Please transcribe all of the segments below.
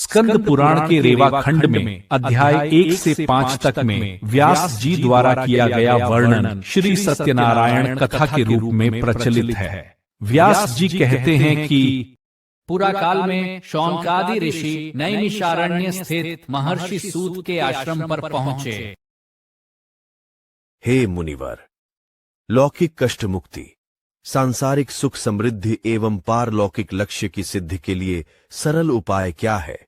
स्कंद पुराण के रेवा खंड में अध्याय 1 से 5 तक में व्यास जी द्वारा किया गया वर्णन श्री सत्यनारायण कथा के रूप में प्रचलित है। व्यास जी कहते हैं कि पुरा काल में शौनकादि ऋषि नैमिषारण्य स्थित महर्षि सूत के आश्रम पर पहुंचे। हे मुनिवर, लौकिक कष्ट मुक्ति, सांसारिक सुख समृद्धि एवं पारलौकिक लक्ष्य की सिद्धि के लिए सरल उपाय क्या है?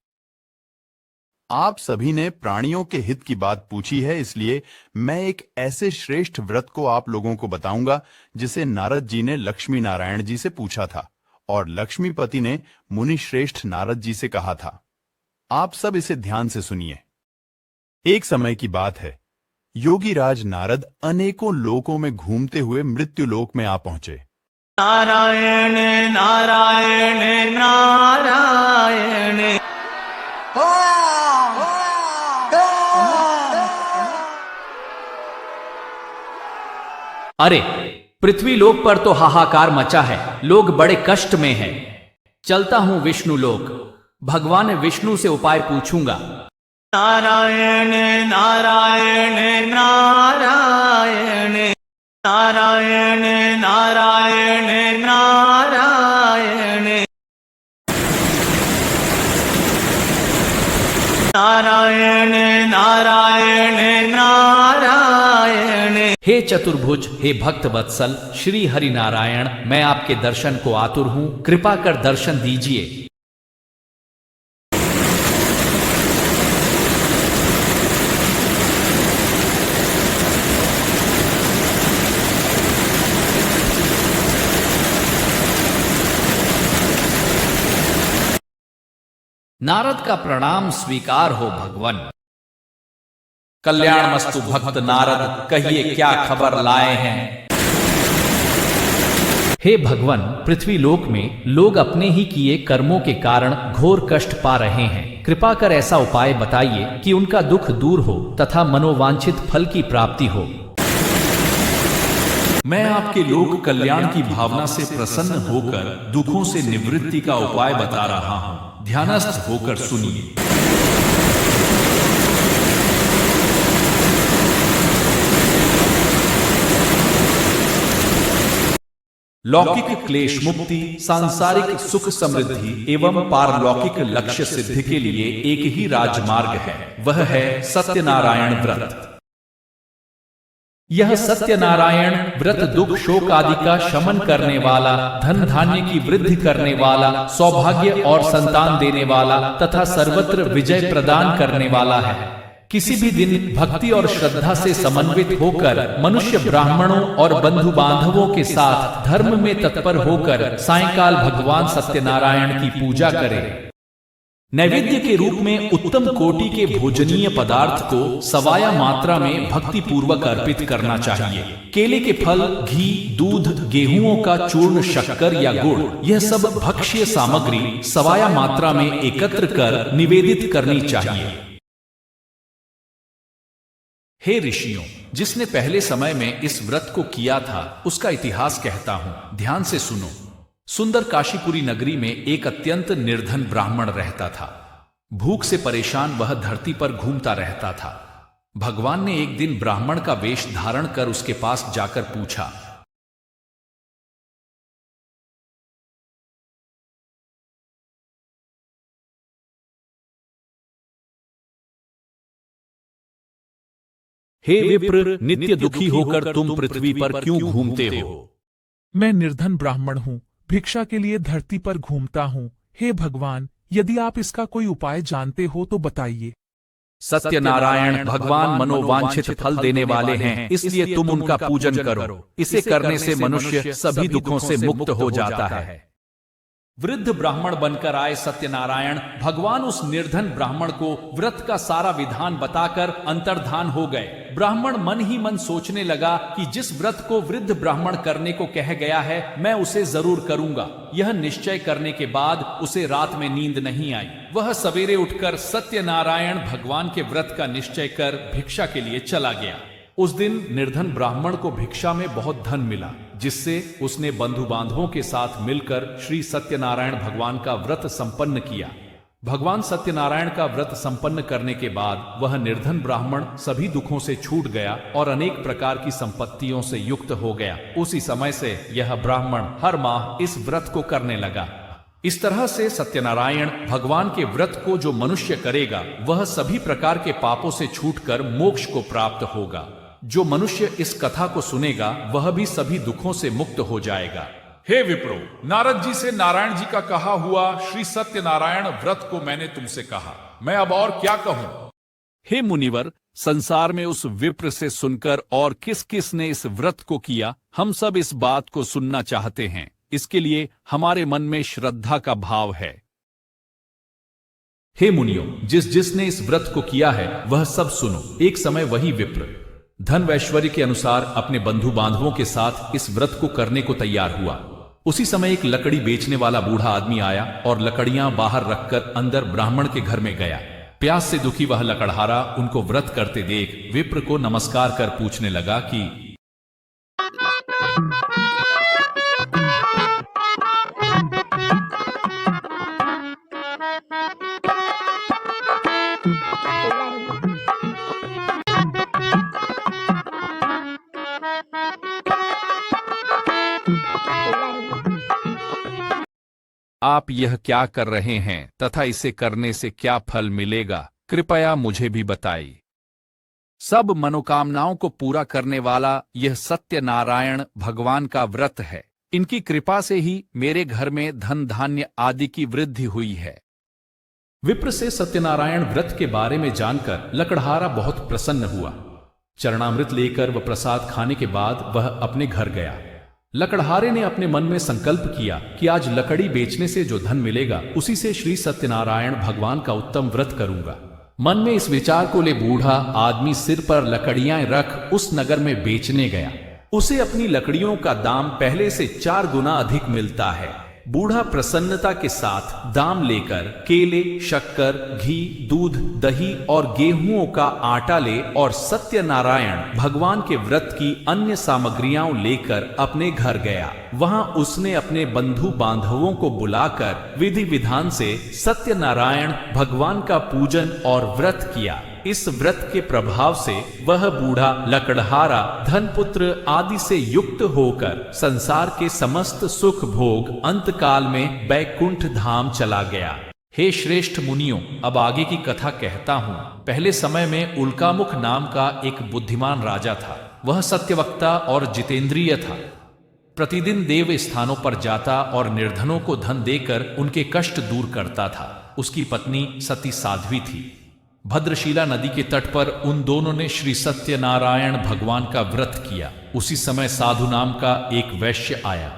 आप सभी ने प्राणियों के हित की बात पूछी है, इसलिए मैं एक ऐसे श्रेष्ठ व्रत को आप लोगों को बताऊंगा जिसे नारद जी ने लक्ष्मी नारायण जी से पूछा था और लक्ष्मीपति ने मुनि श्रेष्ठ नारद जी से कहा था। आप सब इसे ध्यान से सुनिए। एक समय की बात है, योगीराज नारद अनेकों लोकों में घूमते हुए मृत्यु लोक में आ पहुंचे। नारायण नारायण नारायण अरे, पृथ्वी लोक पर तो हाहाकार मचा है, लोग बड़े कष्ट में हैं। चलता हूं विष्णु लोक, भगवान विष्णु से उपाय पूछूंगा। नारायण नारायण नारायण नारायण नारायण नारायण नारायण नारायण नारायण। हे चतुर्भुज, हे भक्त वत्सल श्री हरि नारायण, मैं आपके दर्शन को आतुर हूं, कृपा कर दर्शन दीजिए। नारद का प्रणाम स्वीकार हो भगवान। कल्याण मस्तु भक्त नारद, कहिए क्या खबर लाए हैं? हे भगवान, पृथ्वी लोक में लोग अपने ही किए कर्मों के कारण घोर कष्ट पा रहे हैं। कृपा कर ऐसा उपाय बताइए कि उनका दुख दूर हो तथा मनोवांछित फल की प्राप्ति हो। मैं आपके लोक कल्याण की भावना से प्रसन्न होकर दुखों से निवृत्ति का उपाय बता रहा हूं, ध्यानस्थ होकर सुनिए। लौकिक क्लेश मुक्ति, सांसारिक सुख समृद्धि एवं पारलौकिक लक्ष्य सिद्धि के लिए एक ही राजमार्ग है, वह है सत्यनारायण व्रत। यह सत्यनारायण व्रत दुख शोक आदि का शमन करने वाला, धन धान्य की वृद्धि करने वाला, सौभाग्य और संतान देने वाला तथा सर्वत्र विजय प्रदान करने वाला है। किसी भी दिन भक्ति और श्रद्धा से समन्वित होकर मनुष्य ब्राह्मणों और बंधु बांधवों के साथ धर्म में तत्पर होकर सायंकाल भगवान सत्यनारायण की पूजा करे। नैवेद्य के रूप में उत्तम कोटि के भोजनीय पदार्थ को सवाया मात्रा में भक्ति पूर्वक अर्पित करना चाहिए। केले के फल, घी, दूध, गेहूंों का चूर्ण, शक्कर या गुड़, यह सब भक्ष्य सामग्री सवाया मात्रा में एकत्र कर निवेदित करनी चाहिए। हे ऋषियों, जिसने पहले समय में इस व्रत को किया था उसका इतिहास कहता हूं, ध्यान से सुनो। सुंदर काशीपुरी नगरी में एक अत्यंत निर्धन ब्राह्मण रहता था। भूख से परेशान वह धरती पर घूमता रहता था। भगवान ने एक दिन ब्राह्मण का वेश धारण कर उसके पास जाकर पूछा, हे विप्र, नित्य दुखी होकर तुम पृथ्वी पर क्यों घूमते हो? मैं निर्धन ब्राह्मण हूँ, भिक्षा के लिए धरती पर घूमता हूँ। हे भगवान, यदि आप इसका कोई उपाय जानते हो तो बताइए। सत्यनारायण भगवान मनोवांछित फल देने वाले हैं, इसलिए तुम उनका पूजन करो। इसे करने से मनुष्य सभी दुखों से मुक्त हो जाता है। वृद्ध ब्राह्मण बनकर आए सत्यनारायण भगवान उस निर्धन ब्राह्मण को व्रत का सारा विधान बताकर अंतर्धान हो गए। ब्राह्मण मन ही मन सोचने लगा कि जिस व्रत को वृद्ध ब्राह्मण करने को कह गया है मैं उसे जरूर करूंगा। यह निश्चय करने के बाद उसे रात में नींद नहीं आई। वह सवेरे उठकर सत्यनारायण भगवान के व्रत का निश्चय कर भिक्षा के लिए चला गया। उस दिन निर्धन ब्राह्मण को भिक्षा में बहुत धन मिला, जिससे उसने बंधु बांधवों के साथ मिलकर श्री सत्यनारायण भगवान का व्रत संपन्न किया। भगवान सत्यनारायण का व्रत संपन्न करने के बाद वह निर्धन ब्राह्मण सभी दुखों से छूट गया और अनेक प्रकार की संपत्तियों से युक्त हो गया। उसी समय से यह ब्राह्मण हर माह इस व्रत को करने लगा। इस तरह से सत्यनारायण भगवान के व्रत को जो मनुष्य करेगा वह सभी प्रकार के पापों से छूटकर मोक्ष को प्राप्त होगा। जो मनुष्य इस कथा को सुनेगा वह भी सभी दुखों से मुक्त हो जाएगा। हे विप्रो, नारद जी से नारायण जी का कहा हुआ श्री सत्यनारायण व्रत को मैंने तुमसे कहा, मैं अब और क्या कहूं? हे मुनिवर, संसार में उस विप्र से सुनकर और किस किस ने इस व्रत को किया, हम सब इस बात को सुनना चाहते हैं। इसके लिए हमारे मन में श्रद्धा का भाव है। हे मुनियों, जिसने इस व्रत को किया है वह सब सुनो। एक समय वही विप्र धन वैश्वर्य के अनुसार अपने बंधु बांधवों के साथ इस व्रत को करने को तैयार हुआ। उसी समय एक लकड़ी बेचने वाला बूढ़ा आदमी आया और लकड़ियां बाहर रखकर अंदर ब्राह्मण के घर में गया। प्यास से दुखी वह लकड़हारा उनको व्रत करते देख विप्र को नमस्कार कर पूछने लगा कि आप यह क्या कर रहे हैं तथा इसे करने से क्या फल मिलेगा, कृपया मुझे भी बताइए। सब मनोकामनाओं को पूरा करने वाला यह सत्यनारायण भगवान का व्रत है। इनकी कृपा से ही मेरे घर में धन धान्य आदि की वृद्धि हुई है। विप्र से सत्यनारायण व्रत के बारे में जानकर लकड़हारा बहुत प्रसन्न हुआ। चरणामृत लेकर वह प्रसाद खाने के बाद वह अपने घर गया। लकड़हारे ने अपने मन में संकल्प किया कि आज लकड़ी बेचने से जो धन मिलेगा उसी से श्री सत्यनारायण भगवान का उत्तम व्रत करूंगा। मन में इस विचार को ले बूढ़ा आदमी सिर पर लकड़ियां रख उस नगर में बेचने गया। उसे अपनी लकड़ियों का दाम पहले से 4 गुना अधिक मिलता है। बूढ़ा प्रसन्नता के साथ दाम लेकर केले, शक्कर, घी, दूध, दही और गेहूं का आटा ले और सत्यनारायण भगवान के व्रत की अन्य सामग्रियां लेकर अपने घर गया। वहां उसने अपने बंधु बांधवों को बुलाकर विधि विधान से सत्यनारायण भगवान का पूजन और व्रत किया। इस व्रत के प्रभाव से वह बूढ़ा लकड़हारा धनपुत्र आदि से युक्त होकर संसार के समस्त सुख भोग अंतकाल में बैकुंठ धाम चला गया। हे श्रेष्ठ मुनियों, अब आगे की कथा कहता हूं। पहले समय में उल्कामुख नाम का एक बुद्धिमान राजा था। वह सत्यवक्ता और जितेंद्रिय था। प्रतिदिन देव स्थानों पर जाता और निर्धनों को धन देकर उनके कष्ट दूर करता था। उसकी पत्नी सती साध्वी थी। भद्रशिला नदी के तट पर उन दोनों ने श्री सत्यनारायण भगवान का व्रत किया। उसी समय साधु नाम का एक वैश्य आया।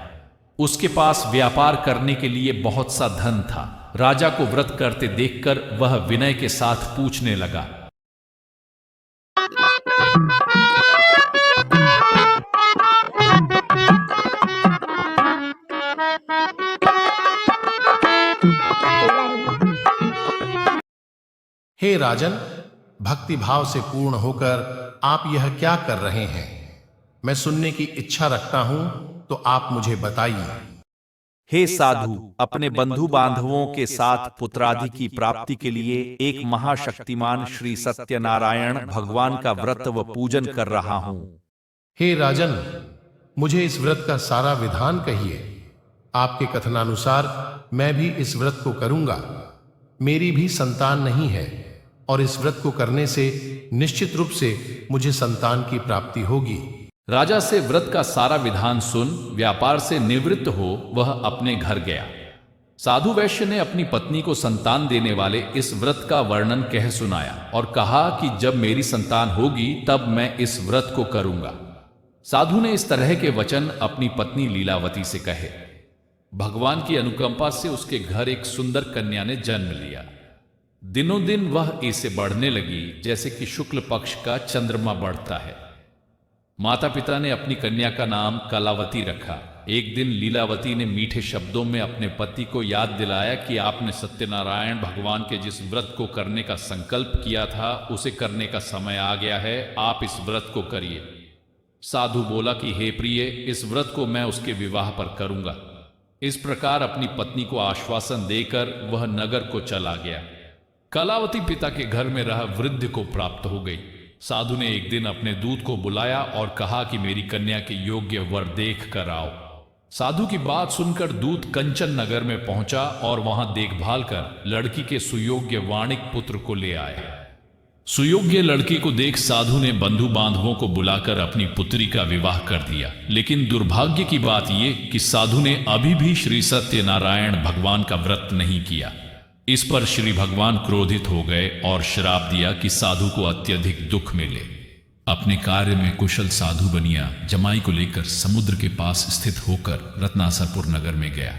उसके पास व्यापार करने के लिए बहुत सा धन था। राजा को व्रत करते देखकर वह विनय के साथ पूछने लगा, हे राजन, भक्ति भाव से पूर्ण होकर आप यह क्या कर रहे हैं? मैं सुनने की इच्छा रखता हूं, तो आप मुझे बताइए। हे साधु, अपने बंधु बांधवों के साथ पुत्रादि की प्राप्ति के लिए एक महाशक्तिमान श्री सत्यनारायण भगवान का व्रत व पूजन कर रहा हूं। हे राजन, मुझे इस व्रत का सारा विधान कहिए। आपके कथनानुसार मैं भी इस व्रत को करूंगा। मेरी भी संतान नहीं है और इस व्रत को करने से निश्चित रूप से मुझे संतान की प्राप्ति होगी। राजा से व्रत का सारा विधान सुन व्यापार से निवृत्त हो वह अपने घर गया। साधु वैश्य ने अपनी पत्नी को संतान देने वाले इस व्रत का वर्णन कह सुनाया और कहा कि जब मेरी संतान होगी तब मैं इस व्रत को करूंगा। साधु ने इस तरह के वचन अपनी पत्नी लीलावती से कहे। भगवान की अनुकंपा से उसके घर एक सुंदर कन्या ने जन्म लिया। दिनों दिन वह ऐसे बढ़ने लगी जैसे कि शुक्ल पक्ष का चंद्रमा बढ़ता है। माता पिता ने अपनी कन्या का नाम कलावती रखा। एक दिन लीलावती ने मीठे शब्दों में अपने पति को याद दिलाया कि आपने सत्यनारायण भगवान के जिस व्रत को करने का संकल्प किया था उसे करने का समय आ गया है, आप इस व्रत को करिए। साधु बोला कि हे प्रिय, इस व्रत को मैं उसके विवाह पर करूंगा। इस प्रकार अपनी पत्नी को आश्वासन देकर वह नगर को चला गया। कलावती पिता के घर में रह वृद्ध को प्राप्त हो गई। साधु ने एक दिन अपने दूत को बुलाया और कहा कि मेरी कन्या के योग्य वर देख कर आओ। साधु की बात सुनकर दूत कंचन नगर में पहुंचा और वहां देखभाल कर लड़की के सुयोग्य वाणिक पुत्र को ले आया। सुयोग्य लड़की को देख साधु ने बंधु बांधवों को बुलाकर अपनी पुत्री का विवाह कर दिया। लेकिन दुर्भाग्य की बात यह कि साधु ने अभी भी श्री सत्यनारायण भगवान का व्रत नहीं किया। इस पर श्री भगवान क्रोधित हो गए और श्राप दिया कि साधु को अत्यधिक दुख मिले। अपने कार्य में कुशल साधु बनिया जमाई को लेकर समुद्र के पास स्थित होकर रत्नासरपुर नगर में गया।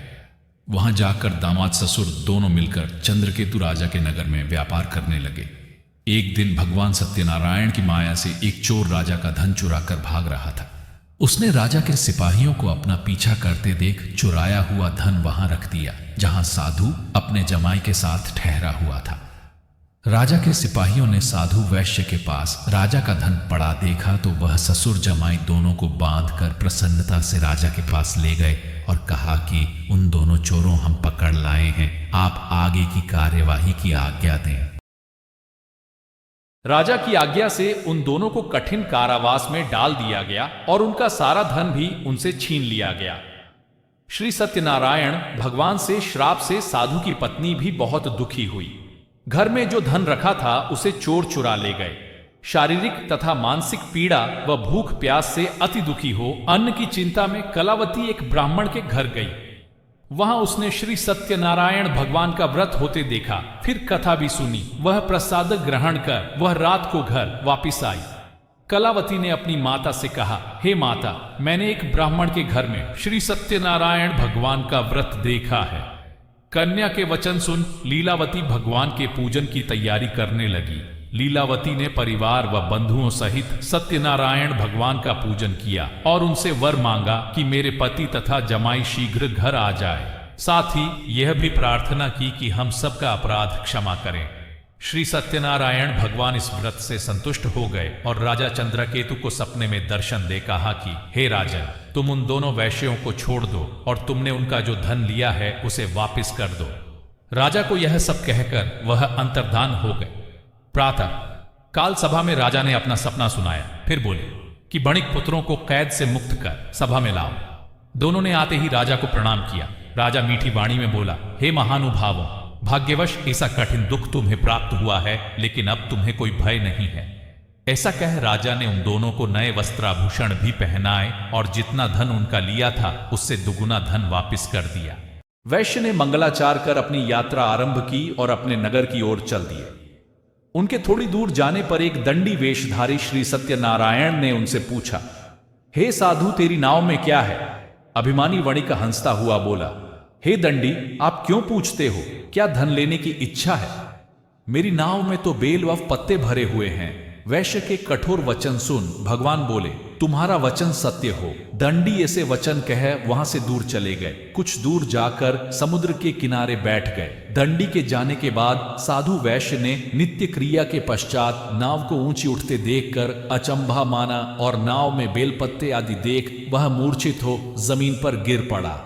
वहां जाकर दामाद ससुर दोनों मिलकर चंद्रकेतु राजा के नगर में व्यापार करने लगे। एक दिन भगवान सत्यनारायण की माया से एक चोर राजा का धन चुराकर भाग रहा था। उसने राजा के सिपाहियों को अपना पीछा करते देख चुराया हुआ धन वहां रख दिया जहां साधु अपने जमाई के साथ ठहरा हुआ था। राजा के सिपाहियों ने साधु वैश्य के पास राजा का धन पड़ा देखा तो वह ससुर जमाई दोनों को बांधकर प्रसन्नता से राजा के पास ले गए और कहा कि उन दोनों चोरों हम पकड़ लाए हैं, आप आगे की कार्यवाही की आज्ञा दें। राजा की आज्ञा से उन दोनों को कठिन कारावास में डाल दिया गया और उनका सारा धन भी उनसे छीन लिया गया। श्री सत्यनारायण भगवान से श्राप से साधु की पत्नी भी बहुत दुखी हुई। घर में जो धन रखा था उसे चोर चुरा ले गए। शारीरिक तथा मानसिक पीड़ा व भूख प्यास से अति दुखी हो अन्न की चिंता में कलावती एक ब्राह्मण के घर गई। वहां उसने श्री सत्यनारायण भगवान का व्रत होते देखा, फिर कथा भी सुनी। वह प्रसाद ग्रहण कर वह रात को घर वापिस आई। कलावती ने अपनी माता से कहा, हे माता, मैंने एक ब्राह्मण के घर में श्री सत्यनारायण भगवान का व्रत देखा है। कन्या के वचन सुन लीलावती भगवान के पूजन की तैयारी करने लगी। लीलावती ने परिवार व बंधुओं सहित सत्यनारायण भगवान का पूजन किया और उनसे वर मांगा कि मेरे पति तथा जमाई शीघ्र घर आ जाए। साथ ही यह भी प्रार्थना की कि हम सबका अपराध क्षमा करें। श्री सत्यनारायण भगवान इस व्रत से संतुष्ट हो गए और राजा चंद्रकेतु को सपने में दर्शन दे कहा कि हे राजन, तुम उन दोनों वैश्यों को छोड़ दो और तुमने उनका जो धन लिया है उसे वापस कर दो। राजा को यह सब कहकर वह अंतर्धान हो गए। प्रातः काल सभा में राजा ने अपना सपना सुनाया, फिर बोले कि बणिक पुत्रों को कैद से मुक्त कर सभा में लाओ। दोनों ने आते ही राजा को प्रणाम किया। राजा मीठी वाणी में बोला, हे महानुभावों, भाग्यवश ऐसा कठिन दुख तुम्हें प्राप्त हुआ है, लेकिन अब तुम्हें कोई भय नहीं है। ऐसा कह राजा ने उन दोनों को नए वस्त्राभूषण भी पहनाए और जितना धन उनका लिया था उससे दुगुना धन वापिस कर दिया। वैश्य ने मंगलाचार कर अपनी यात्रा आरंभ की और अपने नगर की ओर चल दिए। उनके थोड़ी दूर जाने पर एक दंडी वेशधारी श्री सत्यनारायण ने उनसे पूछा, हे साधु, तेरी नाव में क्या है? अभिमानी वणिक हंसता हुआ बोला, हे दंडी, आप क्यों पूछते हो? क्या धन लेने की इच्छा है? मेरी नाव में तो बेल व पत्ते भरे हुए हैं। वैश्य के कठोर वचन सुन भगवान बोले, तुम्हारा वचन सत्य हो। दंडी ऐसे वचन कह वहां से दूर चले गए। कुछ दूर जाकर समुद्र के किनारे बैठ गए। दंडी के जाने के बाद साधु वैश्य ने नित्य क्रिया के पश्चात नाव को ऊंची उठते देखकर अचंभा माना और नाव में बेलपत्ते आदि देख वह मूर्छित हो जमीन पर गिर पड़ा।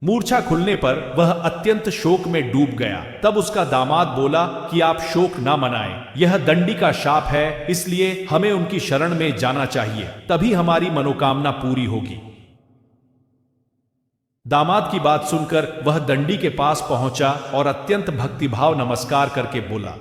मूर्छा खुलने पर वह अत्यंत शोक में डूब गया। तब उसका दामाद बोला कि आप शोक ना मनाएं, यह दंडी का शाप है, इसलिए हमें उनकी शरण में जाना चाहिए, तभी हमारी मनोकामना पूरी होगी। दामाद की बात सुनकर वह दंडी के पास पहुंचा और अत्यंत भक्तिभाव नमस्कार करके बोला,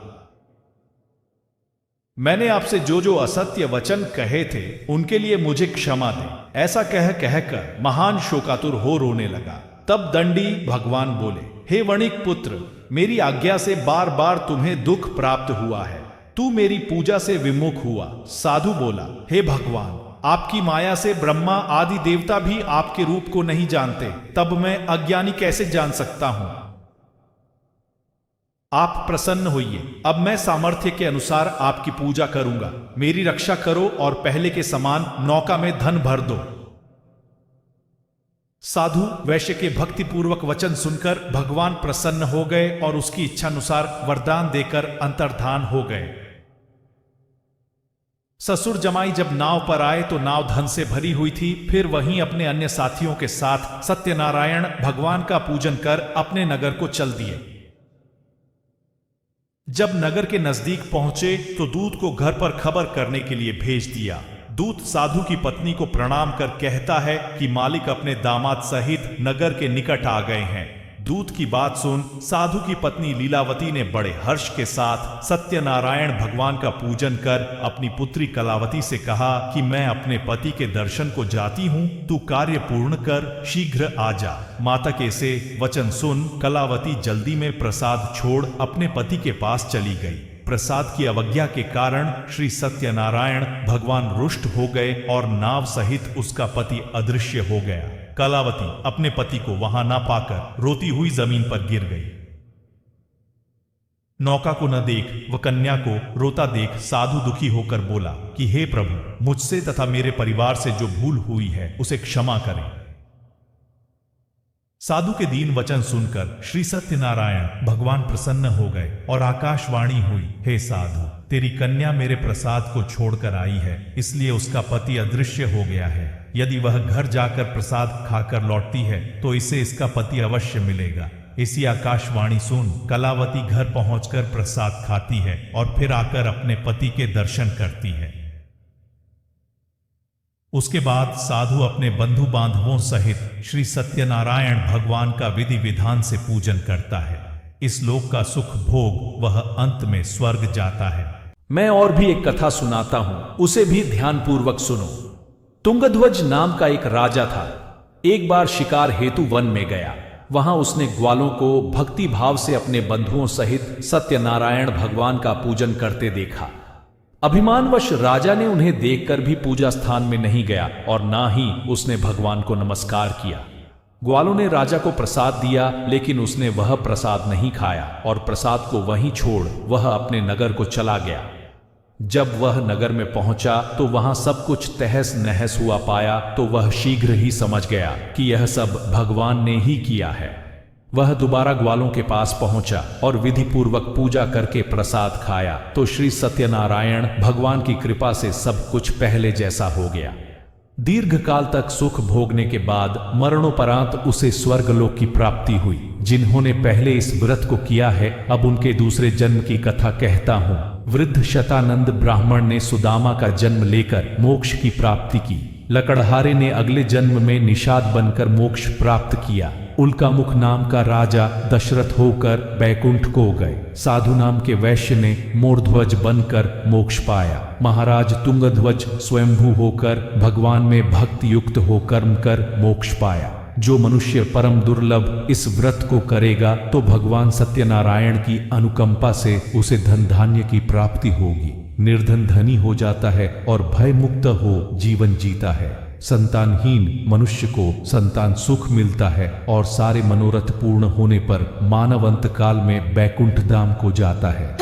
मैंने आपसे जो जो असत्य वचन कहे थे उनके लिए मुझे क्षमा दें। ऐसा कहकर महान शोकातुर हो रोने लगा। तब दंडी भगवान बोले, हे वणिक पुत्र, मेरी आज्ञा से बार बार तुम्हें दुख प्राप्त हुआ है। तू मेरी पूजा से विमुख हुआ। साधु बोला, हे भगवान, आपकी माया से ब्रह्मा आदि देवता भी आपके रूप को नहीं जानते, तब मैं अज्ञानी कैसे जान सकता हूं? आप प्रसन्न होइए। अब मैं सामर्थ्य के अनुसार आपकी पूजा करूंगा। मेरी रक्षा करो और पहले के समान नौका में धन भर दो। साधु वैश्य के भक्तिपूर्वक वचन सुनकर भगवान प्रसन्न हो गए और उसकी इच्छानुसार वरदान देकर अंतर्धान हो गए। ससुर जमाई जब नाव पर आए तो नाव धन से भरी हुई थी। फिर वहीं अपने अन्य साथियों के साथ सत्यनारायण भगवान का पूजन कर अपने नगर को चल दिए। जब नगर के नजदीक पहुंचे तो दूत को घर पर खबर करने के लिए भेज दिया। दूत साधु की पत्नी को प्रणाम कर कहता है कि मालिक अपने दामाद सहित नगर के निकट आ गए हैं। दूत की बात सुन साधु की पत्नी लीलावती ने बड़े हर्ष के साथ सत्यनारायण भगवान का पूजन कर अपनी पुत्री कलावती से कहा कि मैं अपने पति के दर्शन को जाती हूँ, तू कार्य पूर्ण कर शीघ्र आ जा। माता के से वचन सुन कलावती जल्दी में प्रसाद छोड़ अपने पति के पास चली गई। प्रसाद की अवज्ञा के कारण श्री सत्यनारायण भगवान रुष्ट हो गए और नाव सहित उसका पति अदृश्य हो गया। कलावती अपने पति को वहां ना पाकर रोती हुई जमीन पर गिर गई। नौका को न देख व कन्या को रोता देख साधु दुखी होकर बोला कि हे प्रभु, मुझसे तथा मेरे परिवार से जो भूल हुई है उसे क्षमा करें। साधु के दीन वचन सुनकर श्री सत्यनारायण भगवान प्रसन्न हो गए और आकाशवाणी हुई, हे साधु, तेरी कन्या मेरे प्रसाद को छोड़कर आई है, इसलिए उसका पति अदृश्य हो गया है। यदि वह घर जाकर प्रसाद खाकर लौटती है तो इसे इसका पति अवश्य मिलेगा। इसी आकाशवाणी सुन कलावती घर पहुंचकर प्रसाद खाती है और फिर आकर अपने पति के दर्शन करती है। उसके बाद साधु अपने बंधु बांधवों सहित श्री सत्यनारायण भगवान का विधि विधान से पूजन करता है। इस लोक का सुख भोग वह अंत में स्वर्ग जाता है। मैं और भी एक कथा सुनाता हूं, उसे भी ध्यानपूर्वक सुनो। तुंगध्वज नाम का एक राजा था। एक बार शिकार हेतु वन में गया। वहां उसने ग्वालों को भक्ति भाव से अपने बंधुओं सहित सत्यनारायण भगवान का पूजन करते देखा। अभिमानवश राजा ने उन्हें देखकर भी पूजा स्थान में नहीं गया और ना ही उसने भगवान को नमस्कार किया। ग्वालों ने राजा को प्रसाद दिया, लेकिन उसने वह प्रसाद नहीं खाया और प्रसाद को वहीं छोड़ वह अपने नगर को चला गया। जब वह नगर में पहुंचा तो वहां सब कुछ तहस नहस हुआ पाया तो वह शीघ्र ही समझ गया कि यह सब भगवान ने ही किया है। वह दोबारा ग्वालों के पास पहुंचा और विधि पूर्वक पूजा करके प्रसाद खाया तो श्री सत्यनारायण भगवान की कृपा से सब कुछ पहले जैसा हो गया। दीर्घ काल तक सुख भोगने के बाद मरणोपरांत उसे स्वर्गलोक की प्राप्ति हुई। जिन्होंने पहले इस व्रत को किया है अब उनके दूसरे जन्म की कथा कहता हूँ। वृद्ध शतानंद ब्राह्मण ने सुदामा का जन्म लेकर मोक्ष की प्राप्ति की। लकड़हारे ने अगले जन्म में निषाद बनकर मोक्ष प्राप्त किया। उल्का मुख नाम का राजा दशरथ होकर बैकुंठ को गए। साधु नाम के वैश्य ने मोरध्वज बनकर मोक्ष पाया। महाराज तुंगध्वज स्वयंभू होकर भगवान में भक्ति युक्त हो कर्म कर मोक्ष पाया। जो मनुष्य परम दुर्लभ इस व्रत को करेगा तो भगवान सत्यनारायण की अनुकंपा से उसे धन धान्य की प्राप्ति होगी। निर्धन धनी हो जाता है और भय मुक्त हो जीवन जीता है। संतानहीन मनुष्य को संतान सुख मिलता है और सारे मनोरथ पूर्ण होने पर मानव अंत काल में बैकुंठ धाम को जाता है।